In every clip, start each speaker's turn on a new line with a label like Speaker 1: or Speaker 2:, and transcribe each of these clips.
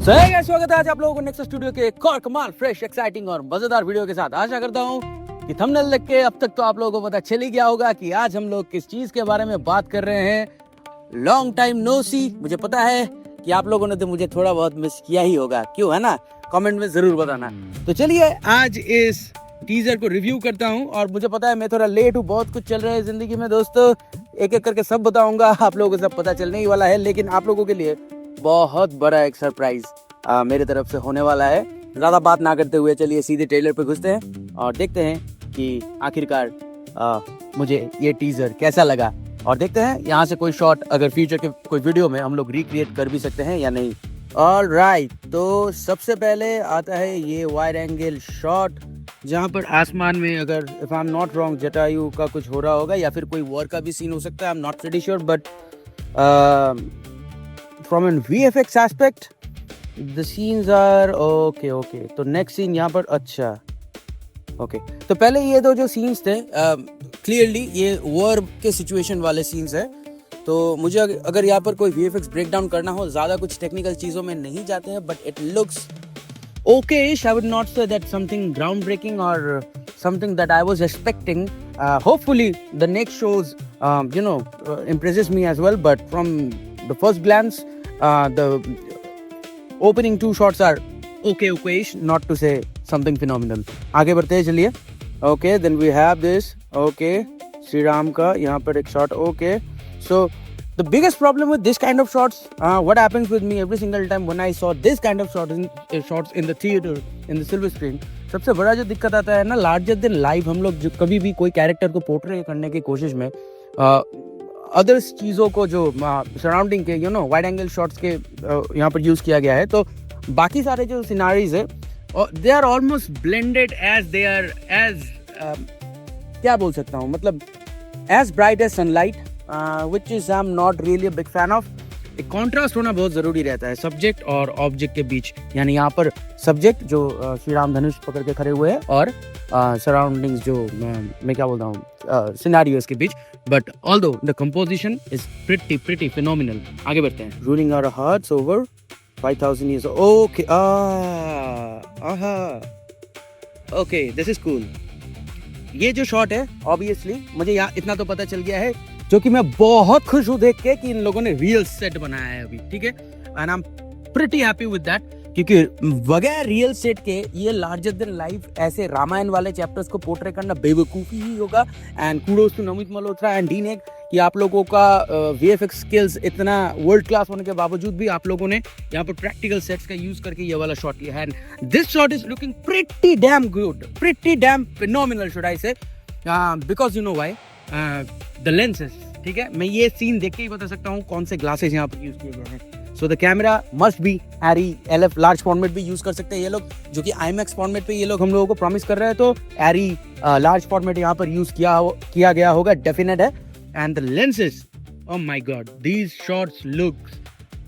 Speaker 1: स्वागत है आज आप लोगों को नेक्स्ट स्टूडियो के एक और कमाल फ्रेश एक्साइटिंग और मजेदार वीडियो के साथ। आशा करता हूँ कि थंबनेल देख के अब तक तो आप लोगों को पता चल ही गया होगा कि आज हम लोग किस चीज के बारे में बात कर रहे हैं। लॉन्ग टाइम नो सी। मुझे पता है कि आप लोगों ने तो मुझे थोड़ा बहुत मिस किया ही होगा, क्यों है ना, कमेंट में जरूर बताना। तो चलिए आज इस टीजर को रिव्यू करता हूँ। और मुझे पता है मैं थोड़ा लेट हूँ, बहुत कुछ चल रहा है जिंदगी में दोस्तों, एक एक करके सब बताऊंगा, आप लोगों को सब पता चलने ही वाला है। लेकिन आप लोगों के लिए बहुत बड़ा एक सरप्राइज मेरे तरफ से होने वाला है। ज़्यादा बात ना करते हुए चलिए सीधे ट्रेलर पे घुसते हैं और देखते हैं कि आखिरकार मुझे ये टीज़र कैसा लगा। और देखते हैं यहाँ से कोई शॉट अगर फ्यूचर के कोई वीडियो में हम लोग रिक्रिएट कर भी सकते हैं या नहीं। ऑलराइट, तो सबसे पहले आता है ये वाइड एंगल शॉट जहाँ पर आसमान में, अगर if I am not wrong, Jatayu का कुछ हो रहा होगा या फिर कोई वॉर का भी सीन हो सकता है। I am not pretty sure, but from an VFX aspect the scenes are okay. तो नेक्स्ट सीन यहाँ पर, अच्छा ओके। तो पहले ये दो जो सीन्स थे क्लियरली ये वॉर के सिचुएशन वाले सीन्स है। तो मुझे अगर यहाँ पर कोई VFX ब्रेक डाउन करना हो, ज़्यादा कुछ टेक्निकल चीज़ों में नहीं जाते हैं, but it looks okay-ish. I would not say that something groundbreaking or something that I was expecting. Hopefully the next shows impresses me as well, but from the first glance the opening two shots are okay-ish, not to say something phenomenal. आगे बढ़ते हैं चलिए। Okay, then we have this, okay, Shri Ram का यहाँ पर एक shot, okay. So the biggest problem with this kind of shots, what happens with me every single time when I saw this kind of shots in the theater, in the silver screen, सबसे बड़ा जो दिक्कत आता है ना, larger than live हम लोग जो कभी भी कोई कैरेक्टर को पोर्ट्रे करने की कोशिश में अदर्स चीज़ों को जो सराउंडिंग के वाइड एंगल शॉट्स के यहाँ पर यूज़ किया गया है, तो बाकी सारे जो सिनारीज है they are almost blended as they are as क्या बोल सकता हूँ, मतलब as bright as sunlight, which is I'm not really a big fan of. एक कॉन्ट्रास्ट होना बहुत ज़रूरी रहता है सब्जेक्ट और ऑब्जेक्ट के बीच। यानी यहाँ पर सब्जेक्ट जो श्री राम धनुष पकड़ के खड़े हुए हैं और सराउंडिंग्स जो मैं क्या बोलता हूँ सिनारियोस के बीच। But although the composition is pretty phenomenal. आगे बढ़ते हैं। Ruling our hearts over 5000 years. Okay okay, this is cool. ये जो शॉट है ऑब्वियसली मुझे यहाँ इतना तो पता चल गया है, जो कि मैं बहुत खुश हूँ देख के कि इन लोगों ने रियल सेट बनाया है अभी, ठीक है। And I am pretty happy with that, क्योंकि बगैर रियल सेट के ये लार्जर देन लाइफ ऐसे रामायण वाले चैप्टर्स को पोर्ट्रे करना बेवकूफ़ी ही होगा। And kudos to Namit Malhotra and DNEG कि आप लोगों का VFX स्किल्स इतना वर्ल्ड क्लास होने के बावजूद भी आप लोगों ने यहाँ पर प्रैक्टिकल सेट्स का यूज करके ये वाला शॉट लिया है। And this shot is looking pretty damn good, pretty damn phenomenal should I say, because you know why, the lenses, ठीक है। मैं ये सीन देख के ही बता सकता हूँ कौन से ग्लासेस यहाँ पर यूज किए गए हैं। So the camera must be ARRI LF large format भी यूज कर सकते हैं ये लोग, जो कि IMAX फॉर्मेट पे ये लोग हम लोगों को प्रॉमिस कर रहे हैं। तो ARRI लार्ज फॉर्मेट यहाँ पर यूज किया गया होगा, डेफिनेट है। And the lenses, oh my god, these shots look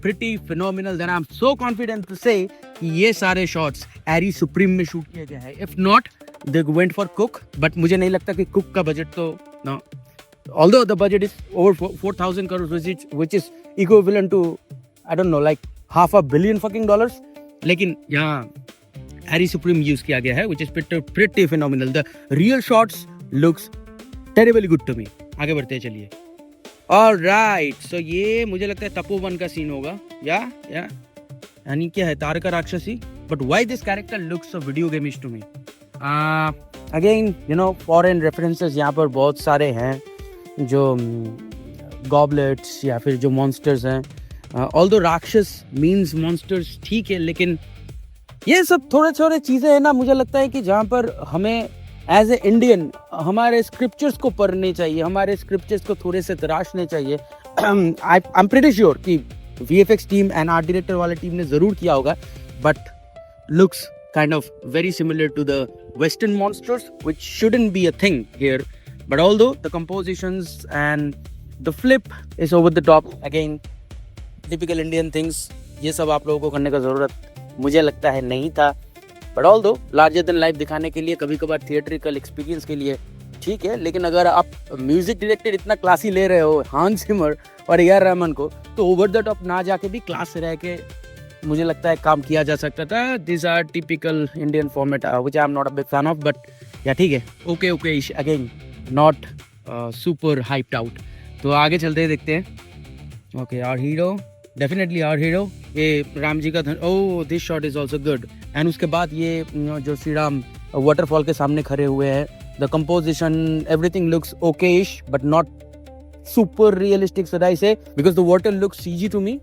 Speaker 1: pretty phenomenal. Then I am so confident to say कि ये सारे शॉट्स ARRI सुप्रीम में शूट किए गए हैं। If not they went for Cooke, but मुझे नहीं लगता कि कुक का बजट तो no, although the budget is over 4,000 crores, which is equivalent to I don't know like $500 million fucking dollars, लेकिन यहाँ ARRI Supreme यूज किया गया है, which is pretty phenomenal. The real shots looks terribly good to me. आगे बढ़ते हैं चलिए। Alright, so ये मुझे लगता है तपोवन का सीन होगा या यानी क्या है, तारका राक्षसी। But why this character looks so video game-ish to me? Again, foreign references यहाँ पर बहुत सारे हैं, जो गॉबलेट्स या फिर जो मॉन्स्टर्स हैं। ऑल्दो राक्षस मीन्स मॉन्स्टर्स, ठीक है, लेकिन ये सब थोड़े चीज़ें हैं ना, मुझे लगता है कि जहाँ पर हमें एज ए इंडियन हमारे स्क्रिप्चर्स को पढ़ने चाहिए, हमारे स्क्रिप्चर्स को थोड़े से तराशने चाहिए। आई एम प्रीटी श्योर कि VFX team and art director वाले टीम ने ज़रूर किया होगा, but looks kind of very similar to the western monsters, which shouldn't be a thing here. But although the compositions and the flip is over the top, again typical Indian things, ये सब आप लोगों को करने का ज़रूरत मुझे लगता है नहीं था। But although larger than life दिखाने के लिए, कभी कभार थिएट्रिकल एक्सपीरियंस के लिए ठीक है, लेकिन अगर आप म्यूजिक डायरेक्टर इतना क्लासी ले रहे हो हांस जिमर और AR रहमान को, तो ओवर द टॉप ना जाके भी क्लास रह के मुझे लगता है काम किया जा सकता था. These are typical Indian format which I am not a big fan of, but या ठीक है. Okay again not super hyped out. तो आगे चलते हैं, देखते हैं. Okay, our hero, definitely our hero. ये राम जी का this shot is also good. And उसके बाद ये जो श्री राम waterfall के सामने खड़े हुए हैं, the composition, everything looks okayish, but not super realistic, should I say, because the water looks CG to me,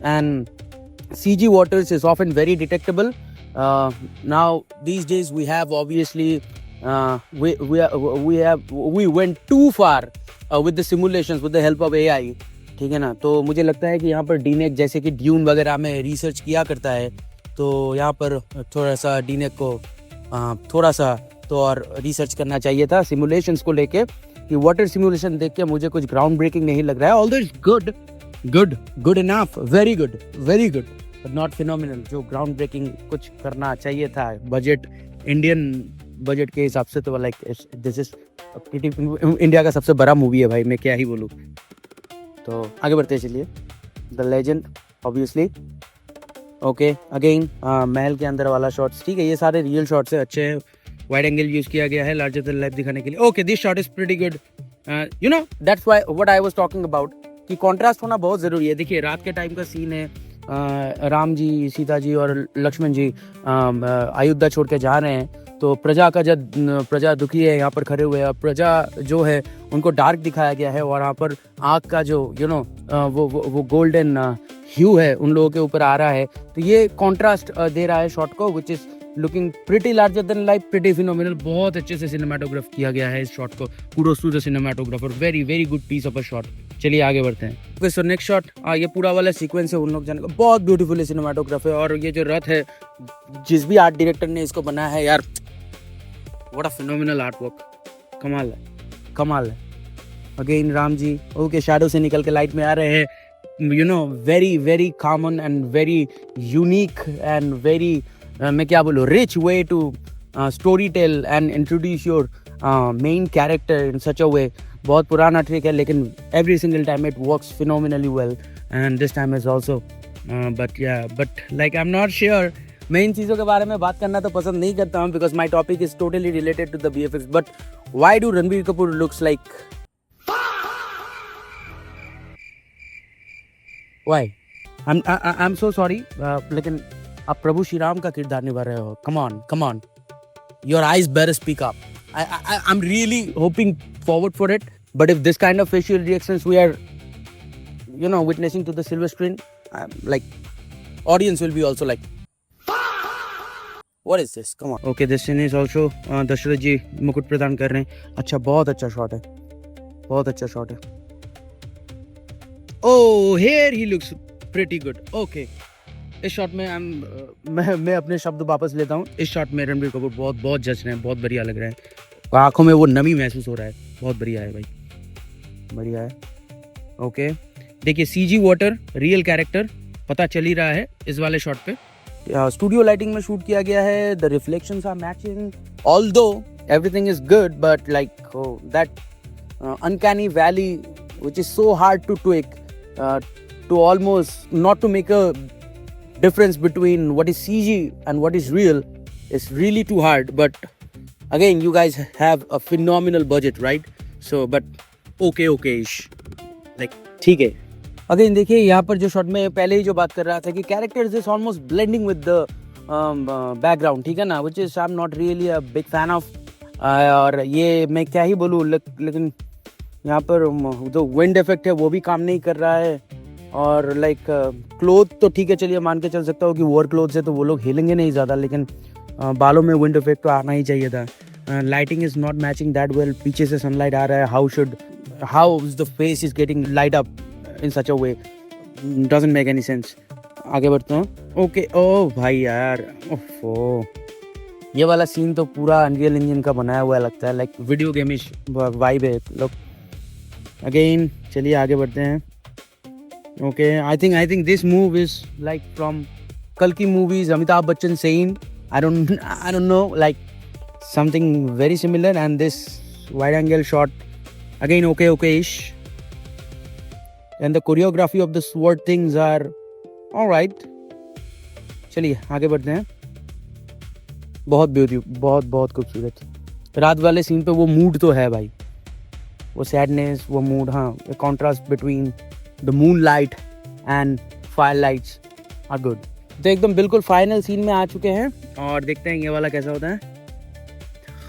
Speaker 1: and CG waters is often very detectable. Now these days we have obviously we went too far with the simulations with the help of AI. ठीक है ना. तो मुझे लगता है कि यहाँ पर डीनेक जैसे कि ड्यून वगैरह में रिसर्च किया करता है, तो यहाँ पर थोड़ा सा डीनेक को थोड़ा सा तो और रिसर्च करना चाहिए था सिमुलेशंस को लेके. कि वाटर सिमुलेशन देख के मुझे कुछ ग्राउंड ब्रेकिंग नहीं लग रहा है. Although it's good enough, very good but not phenomenal. जो ग्राउंड ब्रेकिंग कुछ करना चाहिए था बजट, इंडियन बजट के हिसाब से, तो लाइक दिस इज इंडिया का सबसे बड़ा मूवी है भाई, मैं क्या ही बोलूँ. तो आगे बढ़ते चलिए. The legend obviously. Okay again महल के अंदर वाला शॉट्स, ठीक है, ये सारे रियल शॉट्स है, अच्छे हैं. वाइड एंगल यूज किया गया है लार्जर देन लाइफ दिखाने के लिए. Okay this shot is pretty good. You know that's why what I was talking about, कि कॉन्ट्रास्ट होना बहुत ज़रूरी है. देखिए रात के टाइम का सीन है, राम जी, सीता जी और लक्ष्मण जी अयोध्या छोड़ के जा रहे हैं. तो प्रजा दुखी है, यहाँ पर खड़े हुए हैं. प्रजा जो है उनको डार्क दिखाया गया है, और यहाँ पर आग का जो वो गोल्डन ह्यू है उन लोगों के ऊपर आ रहा है. तो ये कॉन्ट्रास्ट दे रहा है शॉट को, which is looking pretty larger than life, pretty phenomenal. बहुत अच्छे से सिनेमाटोग्राफ किया गया है इस शॉट को. Kudos to the cinematographer, very good piece of a shot. चलिए आगे बढ़ते हैं. ओके सो नेक्स्ट शॉट, ये पूरा वाला सीक्वेंस है उन लोग जाने का, बहुत ब्यूटीफुल सिनेमाटोग्राफ है. और ये जो रथ है, जिस भी आर्ट डायरेक्टर ने इसको बनाया है यार, what a phenomenal art work, कमाल है. Again Ram ji okay shadow से निकल के लाइट में आ रहे हैं. You know very common and very unique and very मैं क्या बोलूँ, rich way to story tell and introduce your main character in such a way. बहुत पुराना ट्रिक है, लेकिन every single time it works phenomenally well, and this time is also. But like I am not sure. मैं इन चीज़ों के बारे में बात करना तो पसंद नहीं करता हूँ, because my topic is totally related to the BFX. But why do Ranbir Kapoor looks like, why? I am so sorry, लेकिन आप प्रभु श्री राम का किरदार निभा रहे हो. Come on, your eyes better speak up. I am really hoping forward for it, but if this kind of facial reactions we are witnessing to the silver screen, like audience will be also like, what is this, come on. Okay, this scene is also Dasharath ji मुकुट प्रदान कर रहे हैं. अच्छा, बहुत अच्छा shot है. Oh, here he looks pretty good. Okay, इस शॉट में मैं अपने शब्द वापस लेता हूँ. इस शॉट में रणबीर कपूर बहुत जच रहे हैं, बहुत बढ़िया लग रहे हैं. आंखों में वो नमी महसूस हो रहा है. बहुत बढ़िया है भाई, बढ़िया है. ओके देखिए, CG वाटर रियल कैरेक्टर पता चल ही रहा है इस वाले शॉट पे. स्टूडियो लाइटिंग में शूट किया गया है. The reflections are matching, although everything is good, but like that uncanny valley which is so hard to tweak, to almost not to make a difference between what is CG and what is real is really too hard. But again, you guys have a phenomenal budget, right? So but okay-ish, like ठीक है. Again देखिए, यहाँ पर जो shot में पहले ही जो बात कर रहा था कि characters is almost blending with the background, ठीक है ना, which is I'm not really a big fan of. और ये मैं क्या ही बोलूँ, लेकिन यहाँ पर जो wind effect है वो भी काम नहीं कर रहा है. और लाइक क्लोथ तो ठीक है, चलिए मान के चल सकता हूँ कि वॉर क्लोथ है तो वो लोग हिलेंगे नहीं ज़्यादा, लेकिन बालों में विंड इफेक्ट तो आना ही चाहिए था. Lighting is not matching that well. पीछे से सनलाइट आ रहा है. How the face is getting light up in such a way, doesn't make any sense. आगे बढ़ते हैं. ओके, ओह भाई यार, ओफो, ये वाला सीन तो पूरा अनरियल इंजन का बनाया हुआ लगता है, लाइक वीडियो गेमिश वाइब है. लोग अगेन चलिए आगे बढ़ते हैं. Okay, I think this move is like from Kalki movies, Amitabh Bachchan saying, I don't know, like something very similar. And this wide angle shot again, okay-ish. And the choreography of the sword things are all right. चलिए आगे बढ़ते हैं। बहुत beautiful, बहुत बहुत खूबसूरत। रात वाले सीन पे वो मूड तो है भाई, वो सैडनेस, वो मूड, हाँ, contrast between the moonlight and fire lights are good. तो एकदम बिल्कुल फाइनल सीन में आ चुके हैं और देखते हैं ये वाला कैसा होता है।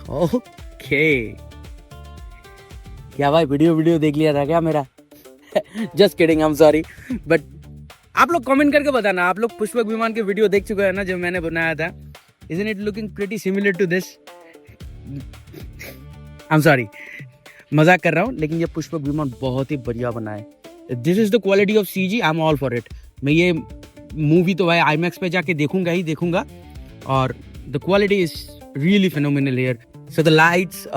Speaker 1: ओके, क्या भाई वीडियो देख लिया था क्या मेरा? Just kidding, I am sorry. But आप लोग कमेंट करके बताना, आप लोग पुष्पक विमान के वीडियो देख चुके हैं ना जो मैंने बनाया था। Isn't it looking pretty similar to this? I'm sorry, मजाक कर रहा हूँ, लेकिन ये पुष्पक विमान बहुत ही बढ़िया बना है। This is the quality of CG, I'm all for it। मैं ये मूवी तो भाई IMAX पे जाके देखूंगा और the quality is really phenomenal here। So the lights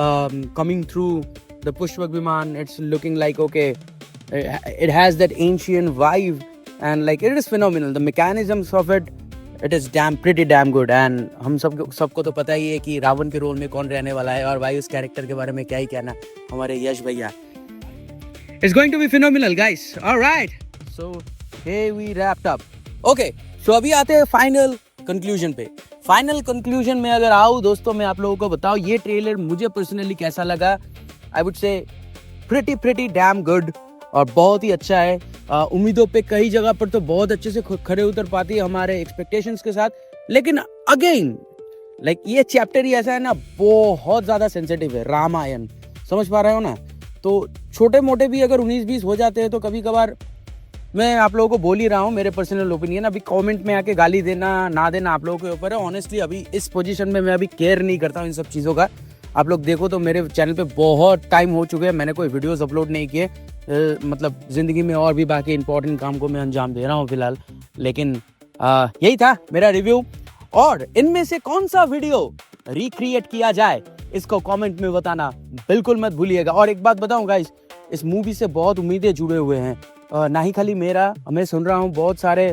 Speaker 1: coming through the Pushpak Viman, it's looking like okay, it has that ancient vibe and like it is phenomenal। The mechanisms of it is pretty damn good। and हम सबको तो पता ही है कि रावण के role में कौन रहने वाला है और भाई उस कैरेक्टर के बारे में क्या ही कहना, हमारे यश भैया। It's going to be phenomenal guys। Alright, so here we wrapped up। Okay, so अभी आते हैं फाइनल कंक्लूजन पे। फाइनल कंक्लूजन में अगर आओ दोस्तों, मैं आप लोगों को बताऊं ये ट्रेलर मुझे पर्सनली कैसा लगा। I would say pretty damn good और बहुत ही अच्छा है। उम्मीदों पे कई जगह पर तो बहुत अच्छे से खड़े उतर पाती है हमारे एक्सपेक्टेशंस के साथ, लेकिन अगेन लाइक ये चैप्टर ही ऐसा है ना, बहुत ज़्यादा सेंसिटिव है। रामायण, समझ पा रहे हो ना? तो छोटे मोटे भी अगर 19-20 हो जाते हैं तो कभी कभार, मैं आप लोगों को बोल ही रहा हूँ मेरे पर्सनल ओपिनियन, अभी कमेंट में आके गाली देना ना देना आप लोगों के ऊपर है। ऑनेस्टली अभी इस पोजीशन में मैं अभी केयर नहीं करता हूँ इन सब चीज़ों का। आप लोग देखो तो मेरे चैनल पे बहुत टाइम हो चुके हैं, मैंने कोई वीडियोस अपलोड नहीं किए, मतलब ज़िंदगी में और भी बाकी इंपॉर्टेंट काम को मैं अंजाम दे रहा हूँ फिलहाल। लेकिन यही था मेरा रिव्यू, और इनमें से कौन सा वीडियो रिक्रिएट किया जाए इसको कमेंट में बताना बिल्कुल मत भूलिएगा। और एक बात बताऊं गाइस, इस मूवी से बहुत उम्मीदें जुड़े हुए हैं, ना ही खाली मेरा, मैं सुन रहा हूँ बहुत सारे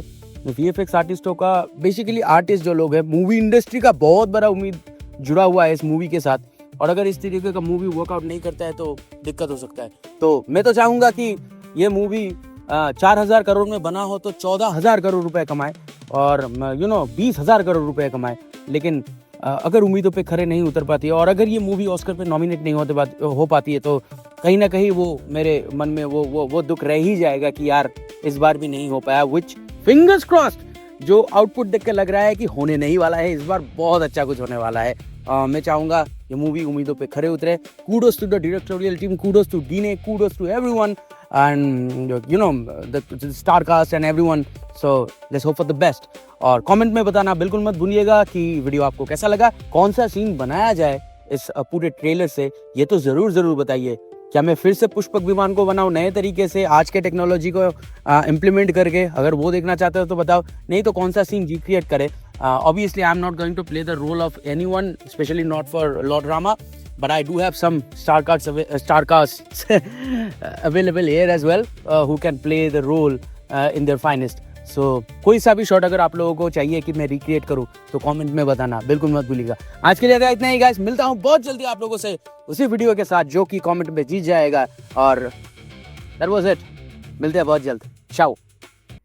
Speaker 1: VFX आर्टिस्टों का, बेसिकली आर्टिस्ट जो लोग हैं, मूवी इंडस्ट्री का बहुत बड़ा उम्मीद जुड़ा हुआ है इस मूवी के साथ। और अगर इस तरीके का मूवी वर्कआउट नहीं करता है तो दिक्कत हो सकता है। तो मैं तो चाहूँगा कि ये मूवी 4,000 करोड़ में बना हो तो 14,000 करोड़ रुपए कमाए और 20,000 करोड़ रुपए कमाए। लेकिन अगर उम्मीदों पे खरे नहीं उतर पाती है और अगर ये मूवी ऑस्कर पे नॉमिनेट नहीं हो पाती है तो कहीं ना कहीं वो मेरे मन में वो दुख रह ही जाएगा कि यार इस बार भी नहीं हो पाया। विच फिंगर्स क्रॉस्ड, जो आउटपुट देख के लग रहा है कि होने नहीं वाला है, इस बार बहुत अच्छा कुछ होने वाला है। मैं चाहूँगा ये मूवी उम्मीदों पे खरे उतरे। Kudos to the directorial team, kudos to DNEG, kudos to everyone and the star cast and everyone, so let's hope for the best। और कमेंट में बताना बिल्कुल मत भूलिएगा कि वीडियो आपको कैसा लगा, कौन सा सीन बनाया जाए इस पूरे ट्रेलर से, ये तो जरूर बताइए। क्या मैं फिर से पुष्पक विमान को बनाऊं नए तरीके से, आज के टेक्नोलॉजी को इम्प्लीमेंट करके? अगर वो देखना चाहते हो तो बताओ, नहीं तो कौन सा सीन रिक्रिएट करे। Obviously I am not going to play the role of anyone, especially not for Lord Rama, but I do have some star casts available here as well, who can play the role in their finest। So कोई सा भी shot अगर आप लोगों को चाहिए कि मैं रिक्रिएट करूं तो कमेंट में बताना बिल्कुल मत भूलिएगा। आज के लिए इतना ही गाइस, मिलता हूं बहुत जल्दी आप लोगों से उसी वीडियो के साथ जो कि कमेंट में जीत जाएगा। और that was it, मिलते हैं बहुत जल्द। चाओ।